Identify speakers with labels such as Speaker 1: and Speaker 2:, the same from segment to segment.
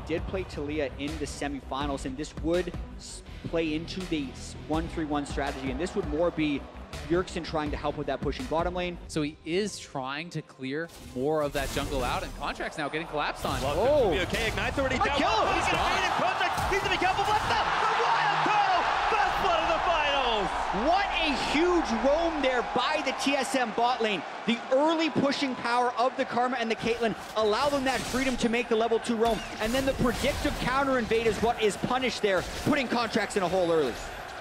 Speaker 1: did play Taliyah in the semifinals, and this would play into the 1-3-1 strategy, and this would more be BJERGSEN trying to help with that pushing bottom lane.
Speaker 2: So he is trying to clear more of that jungle out, and CONTRACTZ now getting collapsed on.
Speaker 3: Oh, be okay. Ignite's already down.
Speaker 1: Kill him.
Speaker 3: He's going to beat him. CONTRACTZ needs to be careful. What's up? The WILDTURTLE! First blood of the finals!
Speaker 1: What a huge roam there by the TSM bot lane. The early pushing power of the Karma and the Caitlyn allow them that freedom to make the level 2 roam, and then the predictive counter invade is what is punished there, putting CONTRACTZ in a hole early.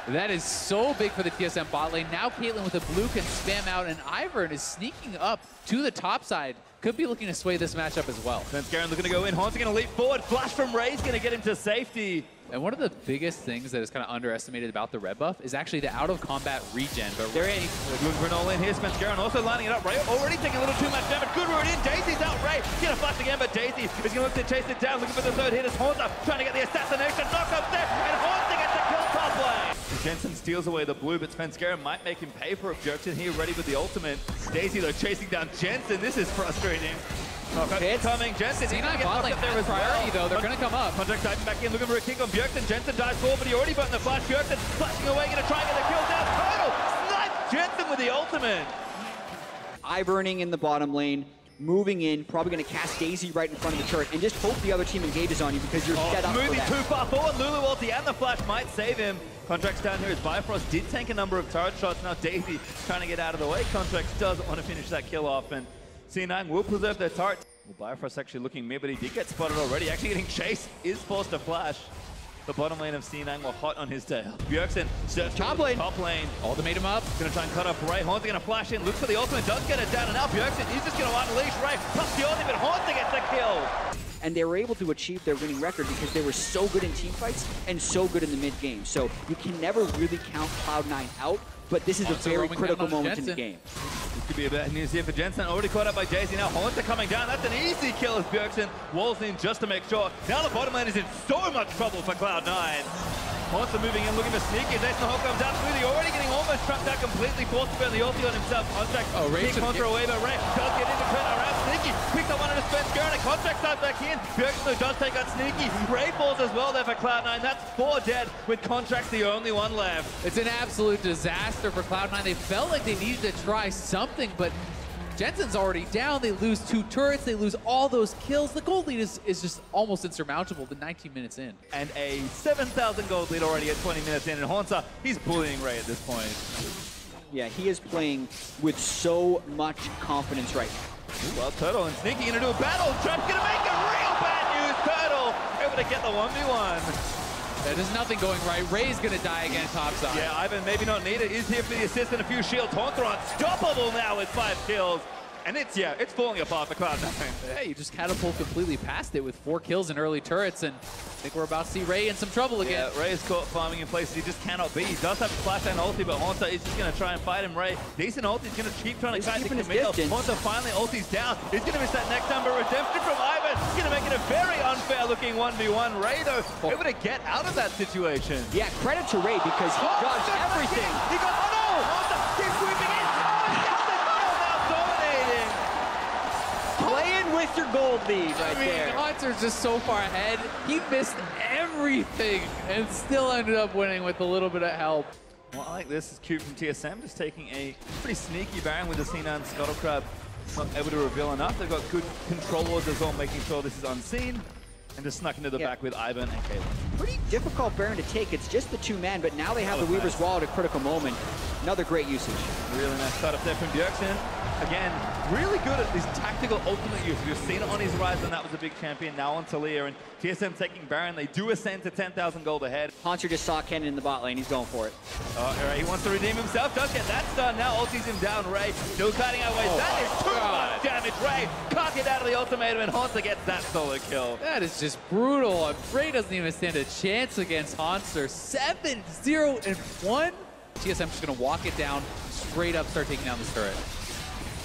Speaker 2: That is so big for the TSM bot lane. Now Caitlyn with the blue can spam out, and Ivern is sneaking up to the top side. Could be looking to sway this matchup as well.
Speaker 3: SVENSKEREN looking to go in. HAUNTZER going to leap forward. Flash from Ray's going to get him to safety.
Speaker 2: And one of the biggest things that is kind of underestimated about the red buff is actually the out-of-combat regen. But they're in.
Speaker 3: Looking for an all-in here. SVENSKEREN also lining it up. Ray already taking a little too much damage. Good route in. Daisy's out. Ray going to flash again, but Daisy is going to look to chase it down. Looking for the third hit as HAUNTZER trying to get the assassination. Knock up there, and HAUNTZER gets the kill top lane. JENSEN steals away the blue, but SVENSKEREN might make him pay for it. BJERGSEN here ready with the ultimate. Daisy though chasing down JENSEN. This is frustrating.
Speaker 1: It's
Speaker 3: coming. JENSEN
Speaker 2: C9 bot lane has priority though. They're going to come up.
Speaker 3: CONTRACTZ diving back in, looking for a kick on BJERGSEN. JENSEN dives forward, but he already buttoned the flash. BJERGSEN flashing away, going to try and get the kill down. Total snipe JENSEN with the ultimate.
Speaker 1: Iverning in the bottom lane, moving in, probably going to cast Daisy right in front of the turret, and just hope the other team engages on you because you're set up for
Speaker 3: moving
Speaker 1: that.
Speaker 3: too far forward. Lulu ulti and the flash might save him. CONTRACTZ down here as BIOFROST did tank a number of turret shots. Now Daisy trying to get out of the way. CONTRACTZ doesn't want to finish that kill off, and C9 will preserve their turret. Well, BIOFROST actually looking mid, but he did get spotted already. Actually getting chased, is forced to flash. The bottom lane of C9 were hot on his tail. BJERGSEN surfs
Speaker 1: top lane.
Speaker 3: Top lane.
Speaker 2: Ultimate him up.
Speaker 3: Gonna try and cut off Ray. HAUNTZER gonna flash in, looks for the ultimate, does get it down, and now BJERGSEN is just gonna unleash Ray. Plus the ultimate, HAUNTZER gets the kill.
Speaker 1: And they were able to achieve their winning record because they were so good in team fights and so good in the mid game. So you can never really count Cloud9 out, but this is a very critical moment in the game.
Speaker 3: This could be a bad news here for JENSEN. Already caught up by Daisy. Now HAUNTZER coming down. That's an easy kill as BJERGSEN walls in just to make sure. Now the bottom lane is in so much trouble for Cloud9. HAUNTZER moving in, looking for sneaky. Jason Hawk comes out smoothie, already getting almost trapped out completely, forced to burn the ulti on himself. CONTRACTZ
Speaker 2: Ray
Speaker 3: kick contra away, but Ray does get into turn around. Sneaky picks up one of the SVENSKEREN, and CONTRACTZ starts back in. BJERGSEN does take out Sneaky. Ray falls as well there for Cloud9. That's 4 dead, with CONTRACTZ the only one left.
Speaker 2: It's an absolute disaster for Cloud9. They felt like they needed to try something, but JENSEN's already down. They lose 2 turrets. They lose all those kills. The gold lead is just almost insurmountable. The 19 minutes in.
Speaker 3: And a 7,000 gold lead already at 20 minutes in. And HAUNTZER, he's bullying Ray at this point.
Speaker 1: Yeah, he is playing with so much confidence right now.
Speaker 3: Well, Turtle and Sneaky gonna do a battle. Trap's gonna make it real bad news. Turtle able to get the 1v1.
Speaker 2: There's nothing going right. Ray's gonna die again topside.
Speaker 3: Yeah, Ivern maybe not needed. Is here for the assist and a few shields. HAUNTZER unstoppable now with 5 kills. And it's falling apart for Cloud9.
Speaker 2: Yeah, you just catapult completely past it with 4 kills and early turrets, and I think we're about to see Ray in some trouble again.
Speaker 3: Yeah, Ray is caught farming in places he just cannot be. He does have flash and ulti, but HAUNTZER is just going to try and fight him. Ray, decent ulti, he's going to keep trying to catch the Camille. HAUNTZER finally ulti's down. He's going to miss that next number. Redemption from Ivern. He's going to make it a very unfair looking 1v1. Ray, though, able to get out of that situation.
Speaker 1: Yeah, credit to Ray because he dodged everything.
Speaker 3: He got, oh no! HAUNTZER keeps sweeping in. Oh, he gets the kill now, dominating.
Speaker 1: Playing with your gold lead right there.
Speaker 2: HAUNTZER's just so far ahead. He missed everything and still ended up winning with a little bit of help.
Speaker 3: Well, I like this. Is cute from TSM, just taking a pretty sneaky Baron with the C9 Scuttle Crab. Not able to reveal enough. They've got good control wards as well, making sure this is unseen. And just snuck into the back with Ivern and Caitlyn.
Speaker 1: Pretty difficult Baron to take. It's just the 2-man, but now they have the Weaver's Wall at a critical moment. Another great usage.
Speaker 3: Really nice setup there from BJERGSEN. Again, really good at this tactical ultimate use. We've seen it on his rise, and that was a big champion. Now on Taliyah, and TSM taking Baron. They do ascend to 10,000 gold ahead.
Speaker 1: HAUNTZER just saw Kennen in the bot lane. He's going for it.
Speaker 3: Ray, he wants to redeem himself. Does get that stun. Now ultis him down. Ray still cutting our ways. That is too much damage. Ray can't get out of the ultimatum, and HAUNTZER gets that solo kill.
Speaker 2: That is just brutal. Ray doesn't even stand a chance against HAUNTZER. 7-0-1. TSM just going to walk it down, straight up start taking down this turret.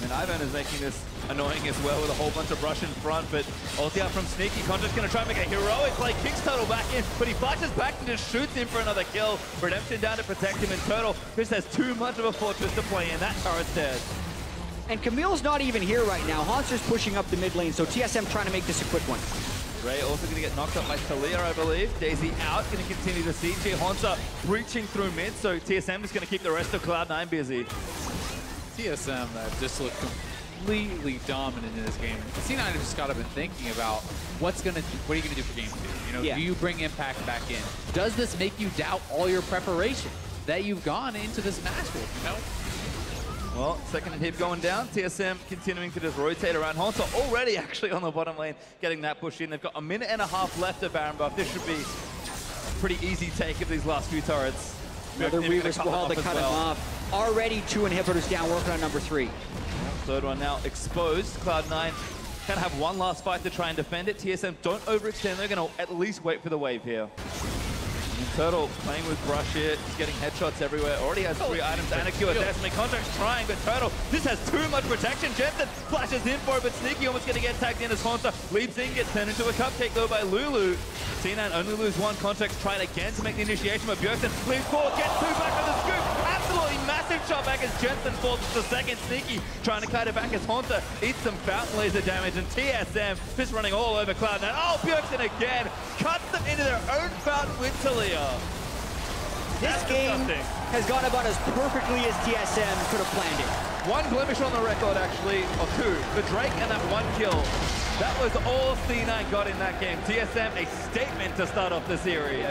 Speaker 3: And Ivern is making this annoying as well with a whole bunch of brush in front, but ulti out from Sneaky. CONTRACTZ going to try and make a heroic play, kicks Turtle back in, but he flashes back and just shoots him for another kill. Redemption down to protect him, and Turtle just has too much of a fortress to play in. That turret's dead.
Speaker 1: And Camille's not even here right now. HAUNTZER's pushing up the mid lane, so TSM trying to make this a quick one.
Speaker 3: Ray also going to get knocked up by Taliyah, I believe. Daisy out, going to continue the siege here. HAUNTZER breaching through mid, so TSM is going to keep the rest of Cloud9 busy.
Speaker 2: TSM just looked completely dominant in this game. C9 just got to been thinking about what are you going to do for game 2? You know, do you bring Impact back in? Does this make you doubt all your preparation that you've gone into this match with, you know?
Speaker 3: Well, second hit going down. TSM continuing to just rotate around. HAUNTZER already actually on the bottom lane, getting that push in. They've got a minute and a half left of Baron buff. This should be a pretty easy take of these last few turrets.
Speaker 1: Another Weaver Squall to cut him off. Already 2 inhibitors down, working on number 3.
Speaker 3: Third one now exposed. Cloud9 can have one last fight to try and defend it. TSM don't overextend. They're going to at least wait for the wave here. And Turtle playing with Brush here. He's getting headshots everywhere. Already has 3 items and a Q. SMOOTHIE CONTRACTZ trying, but Turtle just has too much protection. JENSEN flashes in for it, but Sneaky almost going to get tagged in as HAUNTZER leaps in, gets turned into a cupcake though by Lulu. C9 only lose 1. CONTRACTZ trying again to make the initiation, but BJERGSEN leaps forward, gets 2 back on the scoop. Absolutely massive shot back as JENSEN falls to the second. Sneaky trying to kite it back as HAUNTZER eats some fountain laser damage, and TSM just running all over Cloud9. Oh, BJERGSEN again cuts them into their own fountain with Taliyah.
Speaker 1: This game has gone about as perfectly as TSM could have planned it.
Speaker 3: 1 blemish on the record, actually, or 2. The Drake and that 1 kill. That was all C9 got in that game. TSM, a statement to start off the series.